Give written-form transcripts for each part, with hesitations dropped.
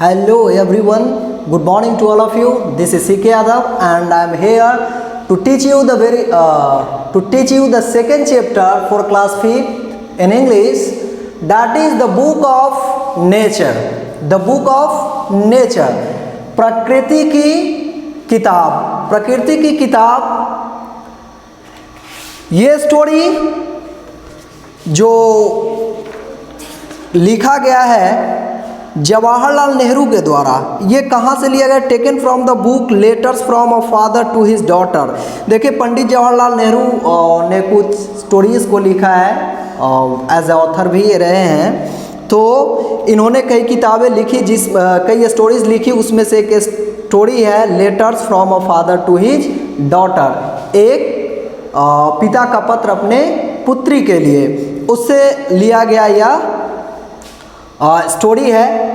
Hello everyone, good morning to all of you. This is CK Yadav and I am here to teach you the second chapter for class 5th in English, that is the book of nature. The book of nature, प्रकृति की किताब। ये story जो लिखा गया है जवाहरलाल नेहरू के द्वारा, ये कहाँ से लिया गया? Taken from the book letters from a father to his daughter. देखिए, पंडित जवाहरलाल नेहरू ने कुछ स्टोरीज़ को लिखा है, एज ए ऑथर भी रहे हैं। तो इन्होंने कई किताबें लिखी, कई स्टोरीज़ लिखी, उसमें से एक स्टोरी है letters from a father to his daughter. एक पिता का पत्र अपने पुत्री के लिए, उससे लिया गया यह स्टोरी है।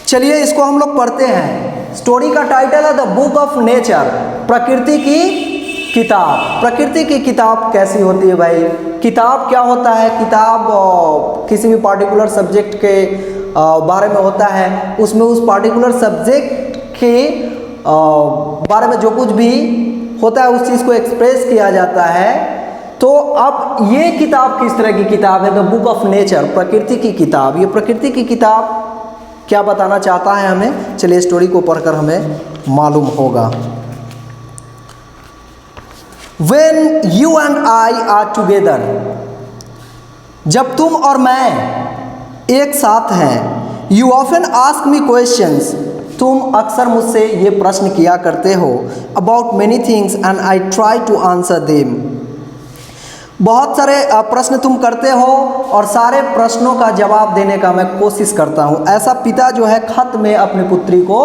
चलिए इसको हम लोग पढ़ते हैं। स्टोरी का टाइटल है द बुक ऑफ नेचर, प्रकृति की किताब। प्रकृति की किताब कैसी होती है भाई? किताब क्या होता है? किताब किसी भी पार्टिकुलर सब्जेक्ट के बारे में होता है, उसमें उस पार्टिकुलर सब्जेक्ट के बारे में जो कुछ भी होता है उस चीज़ को एक्सप्रेस किया जाता है। तो अब ये किताब किस तरह की किताब है? द बुक ऑफ नेचर, प्रकृति की किताब। ये प्रकृति की किताब क्या बताना चाहता है हमें? चलिए स्टोरी को पढ़कर हमें मालूम होगा। When you and I are together, जब तुम और मैं एक साथ हैं, you often ask me questions, तुम अक्सर मुझसे ये प्रश्न किया करते हो, about many things and I try to answer them। बहुत सारे प्रश्न तुम करते हो और सारे प्रश्नों का जवाब देने का मैं कोशिश करता हूँ। ऐसा पिता जो है खत में अपनी पुत्री को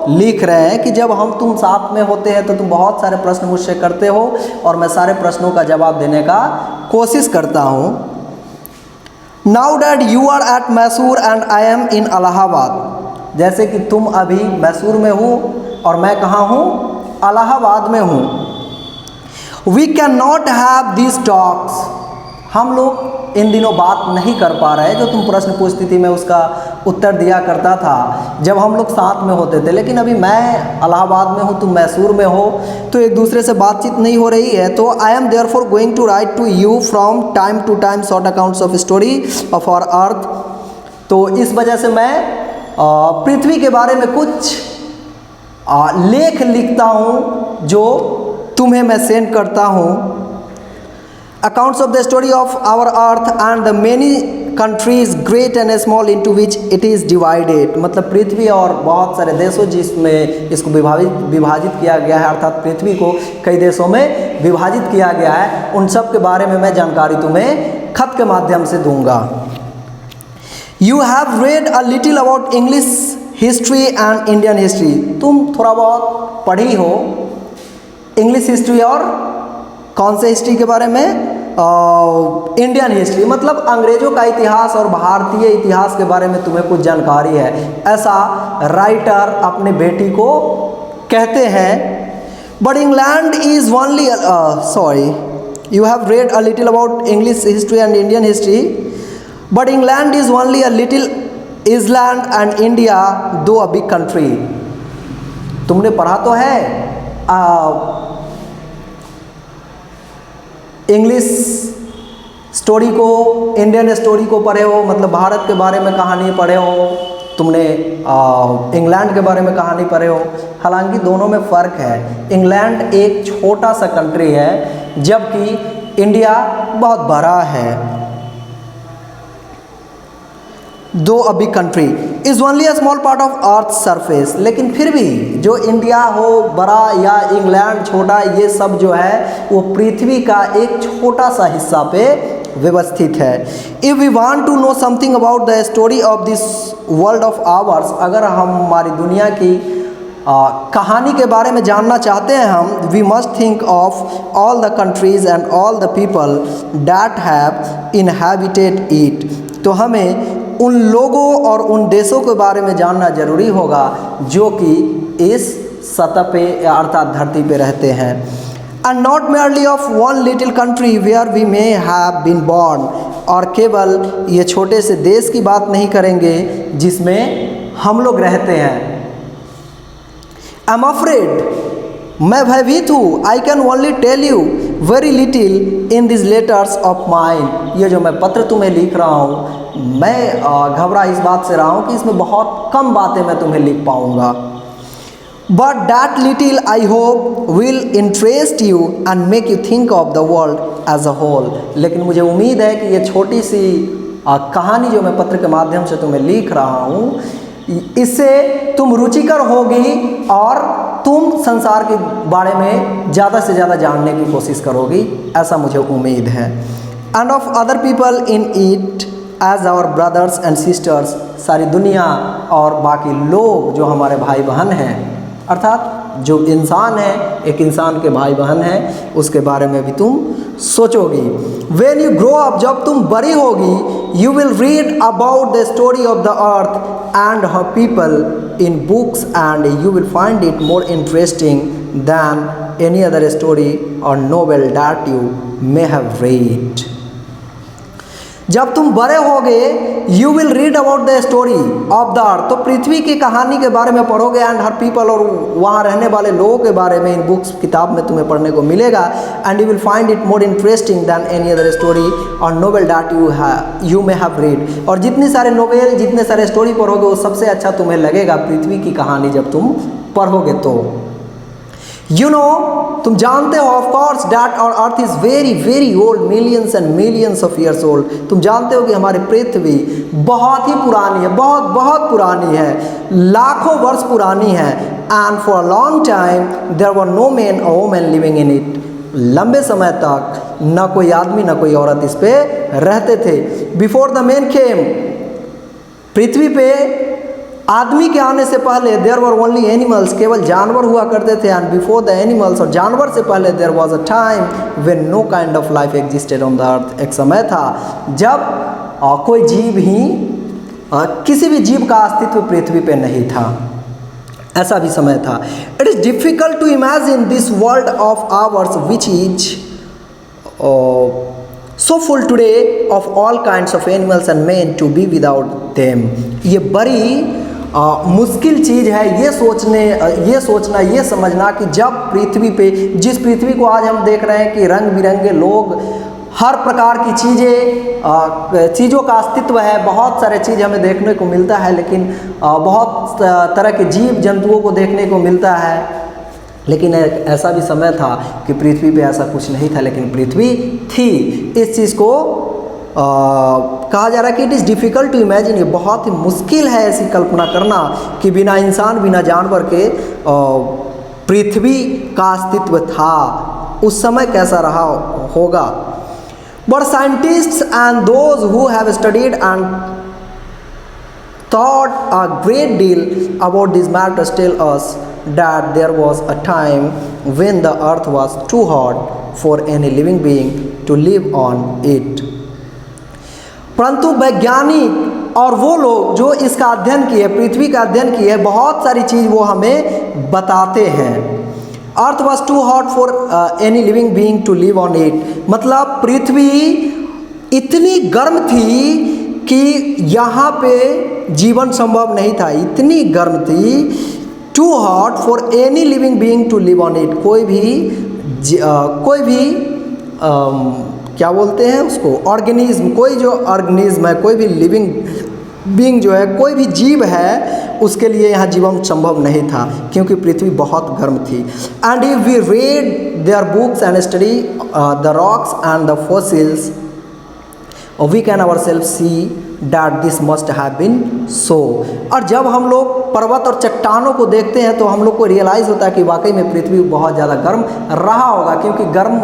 लिख रहे हैं कि जब तुम साथ में होते हैं तो तुम बहुत सारे प्रश्न मुझसे करते हो और मैं सारे प्रश्नों का जवाब देने का कोशिश करता हूँ। Now dad you are at Mysore and I am in Allahabad. जैसे कि तुम अभी मैसूर में हो और मैं कहाँ हूँ? इलाहाबाद में हूँ। We cannot have these talks। हम लोग इन दिनों बात नहीं कर पा रहे। जो तुम प्रश्न पूछती थी मैं उसका उत्तर दिया करता था जब हम लोग साथ में होते थे, लेकिन अभी मैं इलाहाबाद में हूँ, तुम मैसूर में हो, तो एक दूसरे से बातचीत नहीं हो रही है। तो I am there for going to write to you from time to time short accounts of story of our earth. तो इस वजह से मैं पृथ्वी के बारे में कुछ लेख लिखता हूँ जो तुम्हें मैं सेंड करता हूँ। Accounts of the story of our earth and the many countries great and small into which it is divided. मतलब पृथ्वी और बहुत सारे देशों जिसमें इसको विभाजित किया गया है, अर्थात पृथ्वी को कई देशों में विभाजित किया गया है, उन सब के बारे में मैं जानकारी तुम्हें खत के माध्यम से दूंगा। You have read a little about English history and Indian history. तुम थोड़ा बहुत पढ़ी हो इंग्लिश हिस्ट्री और कौन से हिस्ट्री के बारे में? इंडियन हिस्ट्री, मतलब अंग्रेज़ों का इतिहास और भारतीय इतिहास के बारे में तुम्हें कुछ जानकारी है, ऐसा राइटर अपने बेटी को कहते हैं। But England is only you have read a little about English history and Indian history, but England is only a little island and India दो अ बिग कंट्री। तुमने पढ़ा तो है इंग्लिश स्टोरी को, इंडियन स्टोरी को पढ़े हो, मतलब भारत के बारे में कहानी पढ़े हो, तुमने इंग्लैंड के बारे में कहानी पढ़े हो। हालांकि दोनों में फ़र्क है। इंग्लैंड एक छोटा सा कंट्री है जबकि इंडिया बहुत बड़ा है। दो a big country is only a small part of earth surface. लेकिन फिर भी जो इंडिया हो बड़ा या इंग्लैंड छोटा, ये सब जो है वो पृथ्वी का एक छोटा सा हिस्सा पे व्यवस्थित है। If we want to know something about the story of this world of ours, अगर हम हमारी दुनिया की कहानी के बारे में जानना चाहते हैं हम, we must think of all the countries and all the people that have inhabited it. तो हमें उन लोगों और उन देशों के बारे में जानना जरूरी होगा जो कि इस सतह पे अर्थात धरती पे रहते हैं। And not merely of one little country where we may have been born. और केवल ये छोटे से देश की बात नहीं करेंगे जिसमें हम लोग रहते हैं। आई एम अफ्रेड, मैं भयभीत हूँ। I can only tell you very little in this letters of mine, ये जो मैं पत्र तुम्हें लिख रहा हूँ, मैं घबरा इस बात से रहा हूँ कि इसमें बहुत कम बातें मैं तुम्हें लिख पाऊँगा। But that little I hope will interest you and make you think of the world as a whole, लेकिन मुझे उम्मीद है कि ये छोटी सी कहानी जो मैं पत्र के माध्यम से तुम्हें लिख रहा हूँ, इससे तुम रुचिकर होगी और तुम संसार के बारे में ज़्यादा से ज़्यादा जानने की कोशिश करोगी, ऐसा मुझे उम्मीद है। And of other people in it as our brothers and sisters, सारी दुनिया और बाकी लोग जो हमारे भाई बहन हैं, अर्थात जो इंसान है, एक इंसान के भाई बहन हैं, उसके बारे में भी तुम सोचोगी। वेन यू ग्रो अप, जब तुम बड़ी होगी, you will read about the story of the earth and her people in books and you will find it more interesting than any other story or novel that you may have read. जब तुम बड़े होगे, you will read about the story of the earth, तो पृथ्वी की कहानी के बारे में पढ़ोगे, एंड हर पीपल, और वहाँ रहने वाले लोगों के बारे में इन बुक्स, किताब में तुम्हें पढ़ने को मिलेगा। And you will find it more interesting than any other story or novel that you may have read, और जितने सारे नोवेल, जितने सारे स्टोरी पढ़ोगे, वो सबसे अच्छा तुम्हें लगेगा पृथ्वी की कहानी जब तुम पढ़ोगे तो। यू नो, तुम जानते हो of course that our earth is very very old, millions and millions of years old, तुम जानते हो कि हमारी पृथ्वी बहुत ही पुरानी है, बहुत बहुत पुरानी है, लाखों वर्ष पुरानी है। And for a long time there were no man और वुमन लिविंग इन इट, लंबे समय तक न कोई आदमी न कोई औरत इस पे रहते थे। बिफोर द मैन केम, पृथ्वी पे आदमी के आने से पहले देयर वर ओनली एनिमल्स, केवल जानवर हुआ करते थे। एंड बिफोर द एनिमल्स, और जानवर से पहले there was a time when no kind of life existed on the earth, एक समय था जब कोई जीव ही किसी भी जीव का अस्तित्व पृथ्वी पे नहीं था, ऐसा भी समय था। It is difficult to imagine this world of ours which is so full today of all kinds of animals and men to be without them, ये बड़ी मुश्किल चीज़ है ये सोचना, ये समझना कि जब पृथ्वी पे, जिस पृथ्वी को आज हम देख रहे हैं कि रंग बिरंगे लोग, हर प्रकार की चीज़ों का अस्तित्व है, बहुत सारे चीज़ हमें देखने को मिलता है, लेकिन बहुत तरह के जीव जंतुओं को देखने को मिलता है, लेकिन ऐसा भी समय था कि पृथ्वी पे ऐसा कुछ नहीं था, लेकिन पृथ्वी थी। इस चीज़ को कहा जा रहा है कि it is difficult to imagine, ये बहुत ही मुश्किल है ऐसी कल्पना करना कि बिना इंसान, बिना जानवर के पृथ्वी का अस्तित्व था, उस समय कैसा रहा होगा। But scientists and those who have studied and thought a great deal about these matters tell us that there was a time when the earth was too hot for any living being to live on it. परंतु वैज्ञानिक और वो लोग जो इसका अध्ययन किए, पृथ्वी का अध्ययन किए, बहुत सारी चीज़ वो हमें बताते हैं। Earth was too hot for any living being to live on it, मतलब पृथ्वी इतनी गर्म थी कि यहाँ पे जीवन संभव नहीं था, इतनी गर्म थी। Too hot for any living being to live on it, कोई भी क्या बोलते हैं उसको, ऑर्गेनिज्म, कोई जो ऑर्गेनिज्म है, कोई भी लिविंग बीइंग जो है, कोई भी जीव है, उसके लिए यहाँ जीवन संभव नहीं था, क्योंकि पृथ्वी बहुत गर्म थी। And if we read their books and study the rocks and the fossils, we can ourselves see that this must have been so। और जब हम लोग पर्वत और चट्टानों को देखते हैं तो हम लोग को रियलाइज़ होता है कि वाकई में पृथ्वी बहुत ज़्यादा गर्म रहा होगा, क्योंकि गर्म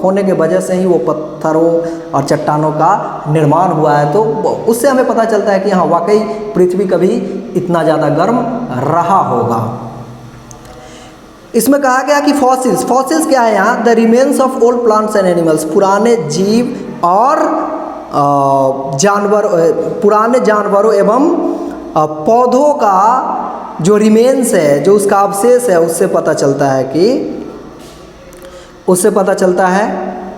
होने के वजह से ही वो पत्थरों और चट्टानों का निर्माण हुआ है। तो उससे हमें पता चलता है कि हाँ, वाकई पृथ्वी कभी इतना ज़्यादा गर्म रहा होगा। इसमें कहा गया कि फॉसिल्स क्या है यहाँ, the remains of old plants and animals, पुराने जीव और पुराने जानवरों एवं पौधों का जो रिमेन्स है, जो उसका अवशेष है, उससे पता चलता है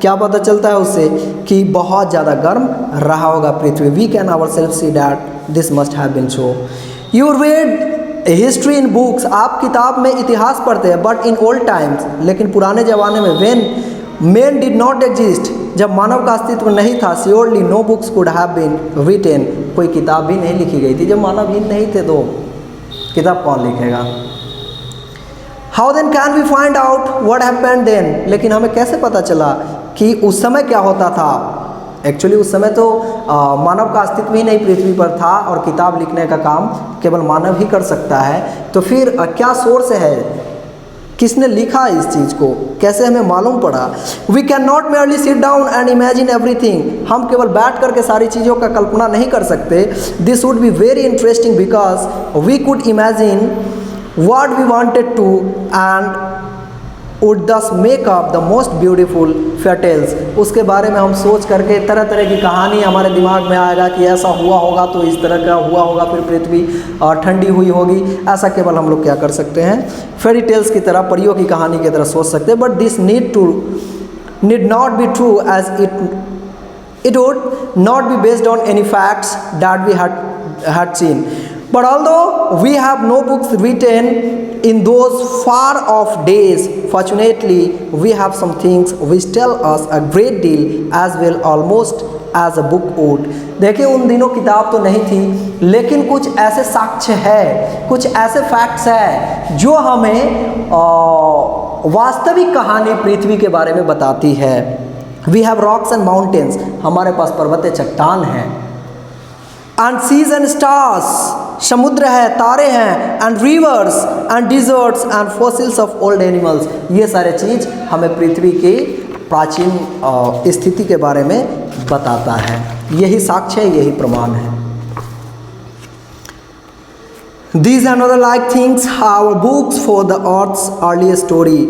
क्या पता चलता है उससे कि बहुत ज़्यादा गर्म रहा होगा पृथ्वी। We can our self see that this must have been so. You read history in books, आप किताब में इतिहास पढ़ते हैं, बट इन ओल्ड टाइम्स, लेकिन पुराने ज़माने में when man did not exist, जब मानव का अस्तित्व नहीं था, surely no books could have been written, कोई किताब भी नहीं लिखी गई थी। जब मानव ही नहीं थे तो किताब कौन लिखेगा। How then can we find out what happened then, लेकिन हमें कैसे पता चला कि उस समय क्या होता था। एक्चुअली उस समय तो मानव का अस्तित्व ही नहीं पृथ्वी पर था और किताब लिखने का काम केवल मानव ही कर सकता है। तो फिर क्या सोर्स है, किसने लिखा इस चीज़ को, कैसे हमें मालूम पड़ा। We can not merely sit down and imagine everything, हम केवल बैठ करके सारी चीज़ों का कल्पना नहीं कर सकते। This would be very interesting because we could imagine what we wanted to and would thus make up the most beautiful fairy tales। उसके बारे में हम सोच करके तरह तरह की कहानी हमारे दिमाग में आएगा कि ऐसा हुआ होगा तो इस तरह का हुआ होगा, फिर पृथ्वी ठंडी हुई होगी। ऐसा केवल हम लोग क्या कर सकते हैं, फेरी टेल्स की तरह, परियों की कहानी की तरह सोच सकते हैं। But this need not be true as it would not be based on any facts that we had seen। But although we have no books written in those far off days, fortunately we have some things which tell us a great deal as well, almost as a book would। देखिए उन दिनों किताब तो नहीं थी, लेकिन कुछ ऐसे साक्ष्य है, कुछ ऐसे फैक्ट्स है जो हमें वास्तविक कहानी पृथ्वी के बारे में बताती है। We have rocks and mountains, हमारे पास पर्वतें चट्टान हैं। And seas and stars, समुद्र है, तारे हैं। And rivers and deserts and fossils of old animals, ये सारे चीज़ हमें पृथ्वी की प्राचीन स्थिति के बारे में बताता है। यही साक्ष्य है, यही प्रमाण है। These and other like things are books for the earth's earliest story,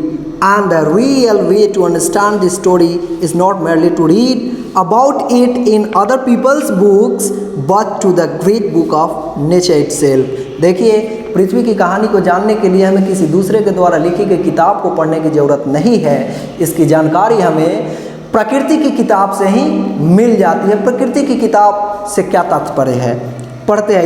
and the real way to understand this story is not merely to read about it in other people's books but to the great book of nature itself। देखिए पृथ्वी की कहानी को जानने के लिए हमें किसी दूसरे के द्वारा लिखी गई किताब को पढ़ने की ज़रूरत नहीं है। इसकी जानकारी हमें प्रकृति की किताब से ही मिल जाती है। प्रकृति की किताब से क्या तात्पर्य है, पढ़ते हैं।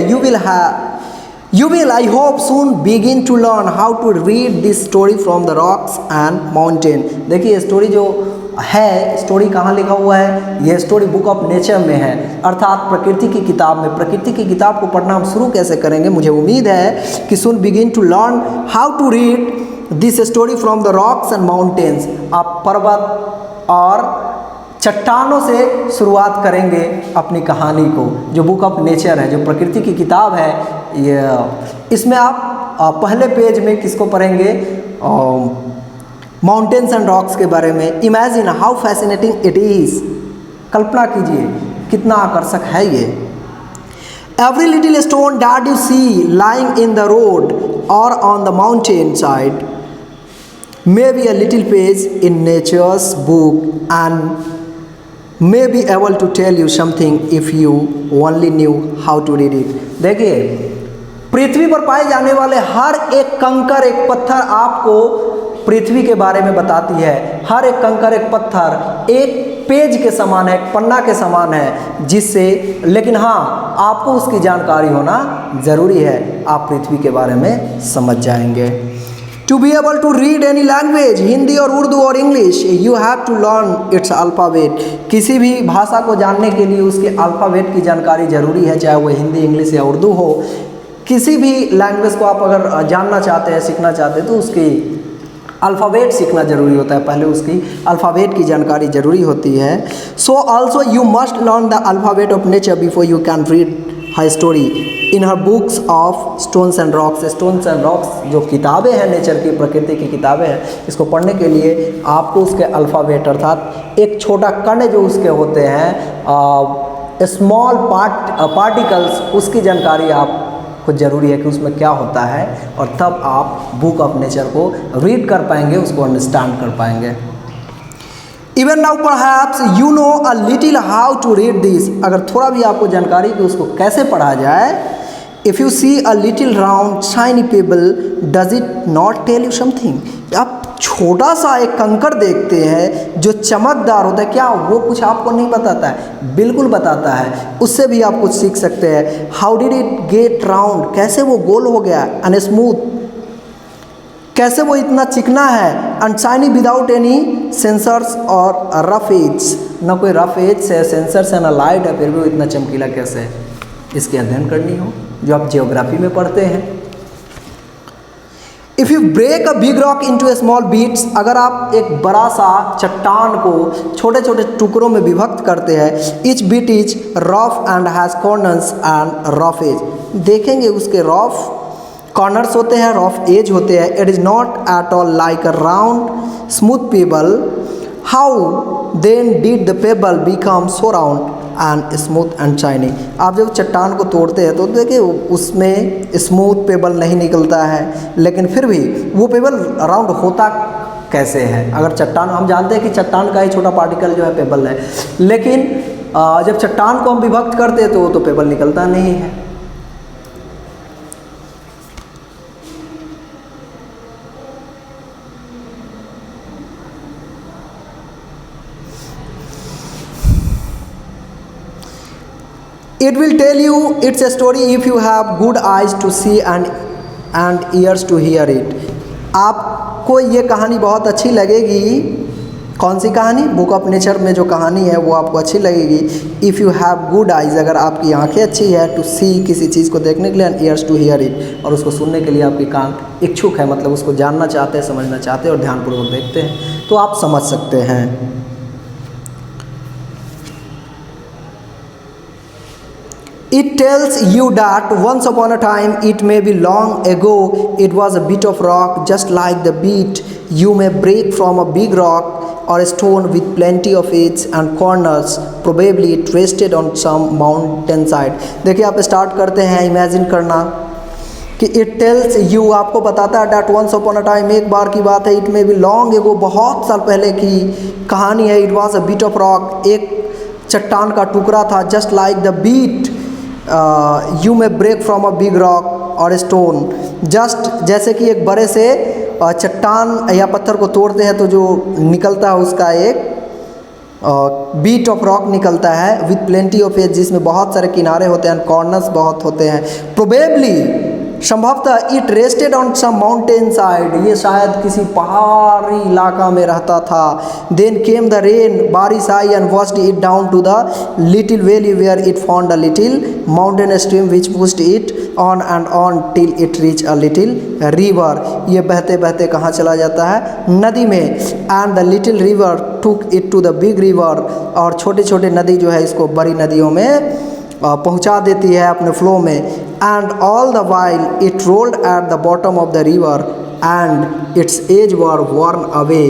You will, I hope, soon begin to learn how to read this story from the rocks and mountain। देखिए स्टोरी जो है, स्टोरी कहाँ लिखा हुआ है, यह स्टोरी बुक ऑफ नेचर में है, अर्थात प्रकृति की किताब में। प्रकृति की किताब को पढ़ना हम शुरू कैसे करेंगे, मुझे उम्मीद है कि soon begin to learn how to read this story from the rocks and mountains। आप पर्वत और चट्टानों से शुरुआत करेंगे अपनी कहानी को। जो बुक ऑफ नेचर है, जो प्रकृति की किताब है, ये इसमें आप पहले पेज में किसको पढ़ेंगे, माउंटेन्स एंड रॉक्स के बारे में। Imagine how fascinating it is, कल्पना कीजिए कितना आकर्षक है ये। Every little stone that you see lying in the road or on the mountain side may be a little page in nature's book and may be able to tell you something if you only knew how to read it। देखिए पृथ्वी पर पाए जाने वाले हर एक कंकर, एक पत्थर आपको पृथ्वी के बारे में बताती है। हर एक कंकर, एक पत्थर एक पेज के समान है, एक पन्ना के समान है, जिससे, लेकिन हाँ आपको उसकी जानकारी होना ज़रूरी है, आप पृथ्वी के बारे में समझ जाएंगे। To be able to read any language, Hindi और उर्दू और English, you have to learn its alphabet। किसी भी भाषा को जानने के लिए उसके अल्फ़ाबेट की जानकारी ज़रूरी है, चाहे वो हिंदी, इंग्लिश या उर्दू हो। किसी भी लैंग्वेज को आप अगर जानना चाहते हैं, सीखना चाहते हैं, तो उसकी अल्फ़ाबेट सीखना ज़रूरी होता है, पहले उसकी अल्फ़ाबेट की जानकारी ज़रूरी होती है। So also you must learn the alphabet of nature before you can read her story in her books of stones and rocks. Stones and rocks जो किताबें हैं नेचर की, प्रकृति की किताबें हैं, इसको पढ़ने के लिए आपको उसके अल्फ़ाबेट अर्थात एक छोटा कण जो उसके होते हैं, स्मॉल पार्टिकल्स, उसकी जानकारी आपको ज़रूरी है कि उसमें क्या होता है, और तब आप बुक ऑफ नेचर को रीड कर पाएंगे, उसको अंडरस्टैंड कर पाएंगे। Even now perhaps you know a little how to read this. अगर थोड़ा भी आपको जानकारी कि उसको कैसे पढ़ा जाए, if you see a little round shiny pebble does it not tell you something. आप छोटा सा एक कंकड़ देखते हैं जो चमकदार होता है, क्या वो कुछ आपको नहीं बताता है? बिल्कुल बताता है, उससे भी आप कुछ सीख सकते हैं। How did it get round, कैसे वो गोल हो गया, एंड स्मूथ, कैसे वो इतना चिकना है, and shiny without any sensors और रफ एज, ना कोई रफ एज से सेंसर्स है ना लाइट है, फिर भी वो इतना चमकीला कैसे है? इसकी अध्ययन करनी हो जो आप जियोग्राफी में पढ़ते हैं। If you break a big rock into a small bits, अगर आप एक बड़ा सा चट्टान को छोटे छोटे टुकड़ों में विभक्त करते हैं, each bit is rough and has corners and rough edge, देखेंगे उसके रफ कॉर्नर्स होते हैं, रफ एज होते हैं। It is not at all like a round smooth pebble, how then did the pebble become so round and smooth and shiny. आप जब चट्टान को तोड़ते हैं तो देखिए उसमें स्मूथ पेबल नहीं निकलता है, लेकिन फिर भी वो पेबल राउंड होता कैसे है? अगर चट्टान, हम जानते हैं कि चट्टान का ही छोटा पार्टिकल जो है पेबल है, लेकिन जब चट्टान को हम विभक्त करते हैं तो वो तो पेबल निकलता नहीं है। It will tell you it's a story if you have good eyes to see and ears to hear it. आपको ये कहानी बहुत अच्छी लगेगी। कौन सी कहानी? बुक ऑफ नेचर में जो कहानी है वो आपको अच्छी लगेगी। If you have good eyes, अगर आपकी आंखें अच्छी है, टू सी, किसी चीज़ को देखने के लिए, and ears to hear it, और उसको सुनने के लिए आपकी कान इच्छुक है, मतलब उसको जानना चाहते हैं, समझना चाहते हैं और ध्यानपूर्वक देखते हैं, तो आप समझ सकते हैं। It tells you that once upon a time, it may be long ago, it was a bit of rock, just like the beat you may break from a big rock or a stone with plenty of edges and corners. Probably it rested on some mountain side. देखिए आप start करते हैं imagine करना कि it tells you, आपको बताता है that once upon a time, एक बार की बात है, it may be long ago, बहुत साल पहले की कहानी है। It was a bit of rock, एक चट्टान का टुकड़ा था, just like the bit you may break from a big rock और स्टोन, जस्ट जैसे कि एक बड़े से चट्टान या पत्थर को तोड़ते हैं तो जो निकलता है उसका एक बीट ऑफ रॉक निकलता है, विथ प्लेंटी ऑफ एज, जिसमें बहुत सारे किनारे होते हैं, कॉर्नर्स बहुत होते हैं। प्रोबेबली, संभवतः, it rested on some mountain side, ये शायद किसी पहाड़ी इलाका में रहता था। देन केम द रेन, बारिश आई, and washed it down to the little valley where it found a little mountain stream which pushed it on and on till it reach a little river. ये बहते बहते कहाँ चला जाता है? नदी में। And the little river took it to the big river, और छोटे छोटे नदी जो है इसको बड़ी नदियों में पहुंचा देती है अपने फ्लो में। And all the while it rolled at the bottom of the river and its edge were worn away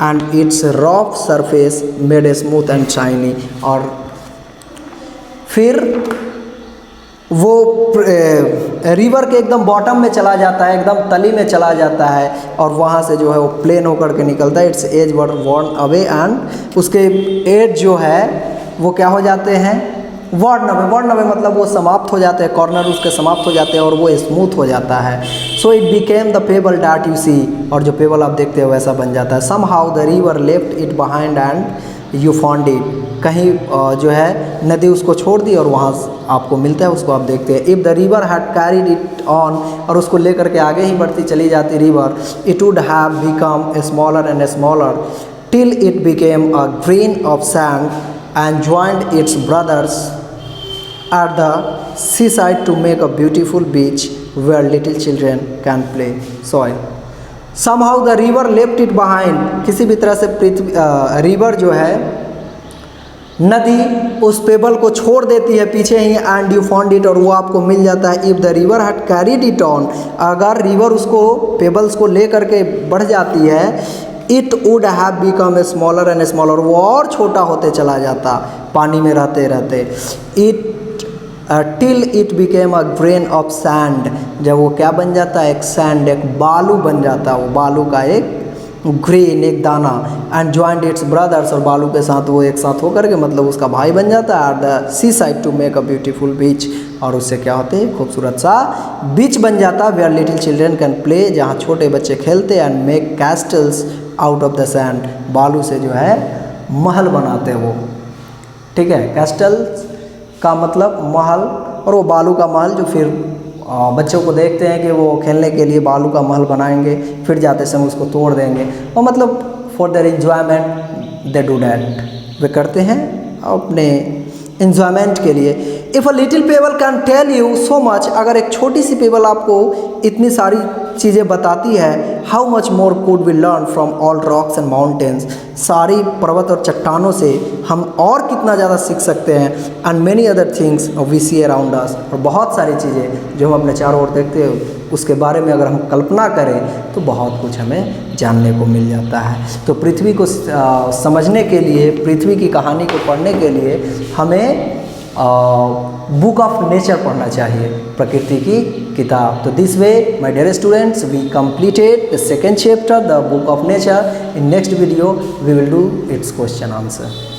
and its rough surface made a smooth and shiny. और फिर वो रिवर के एकदम बॉटम में चला जाता है, एकदम तली में चला जाता है, और वहाँ से जो है वो प्लेन होकर के निकलता है। Its edge were worn away, and उसके एज जो है वो क्या हो जाते हैं? वर्न अवे मतलब वो समाप्त हो जाते हैं, कॉर्नर उसके समाप्त हो जाते हैं और वो स्मूथ हो जाता है। So it became the pebble that you see, और जो पेबल आप देखते हैं वैसा बन जाता है। Somehow the river left it behind and you found it, कहीं जो है नदी उसको छोड़ दी और वहाँ आपको मिलता है, उसको आप देखते हैं। If the river had carried it on, और उसको लेकर के आगे ही बढ़ती चली जाती river, it would have become smaller and smaller till it became a grain of sand and joined its brothers at the seaside to make a beautiful beach where little children can play soil. Somehow the river left it behind, किसी भी तरह से river जो है, नदी उस payable को छोड़ देती है पीछे ही, एंड यू फाउंड इट, और वो आपको मिल जाता है। If the river had carried it on, अगर रिवर उसको पेबल्स को ले करके बढ़ जाती है, it would have become a smaller and smaller, वो और छोटा होते चला जाता पानी में रहते रहते। It till it became a grain of sand, जब वो क्या बन जाता है? एक सैंड, एक बालू बन जाता है, वो बालू का एक ग्रेन, एक दाना। एंड ज्वाइंड इट्स ब्रदर्स, और बालू के साथ वो एक साथ होकर के मतलब उसका भाई बन जाता है। At the sea side to make a beautiful beach, और उससे क्या होते हैं, खूबसूरत सा बीच बन जाता, where little children can play, जहाँ छोटे बच्चे खेलते, and make castles out of the sand, बालू से जो है महल बनाते हैं वो, ठीक है। कैस्टल्स का मतलब महल, और वो बालू का महल जो फिर बच्चों को देखते हैं कि वो खेलने के लिए बालू का महल बनाएंगे, फिर जाते समय उसको तोड़ देंगे, और मतलब for their enjoyment they do that, वे करते हैं अपने एंजॉयमेंट के लिए। If a little pebble can tell you so much, अगर एक छोटी सी पेबल आपको इतनी सारी चीज़ें बताती है, how much more could we learn from all rocks and mountains, सारी पर्वत और चट्टानों से हम और कितना ज़्यादा सीख सकते हैं, and many other things we see around us, और बहुत सारी चीज़ें जो हम अपने चारों ओर देखते हैं उसके बारे में अगर हम कल्पना करें तो बहुत कुछ हमें जानने को मिल जाता है। तो पृथ्वी को समझने के लिए, पृथ्वी की कहानी को पढ़ने के लिए हमें बुक ऑफ नेचर पढ़ना चाहिए, प्रकृति की किताब। तो this way my dear students we completed the second chapter the book of nature. In next video we will do its question answer.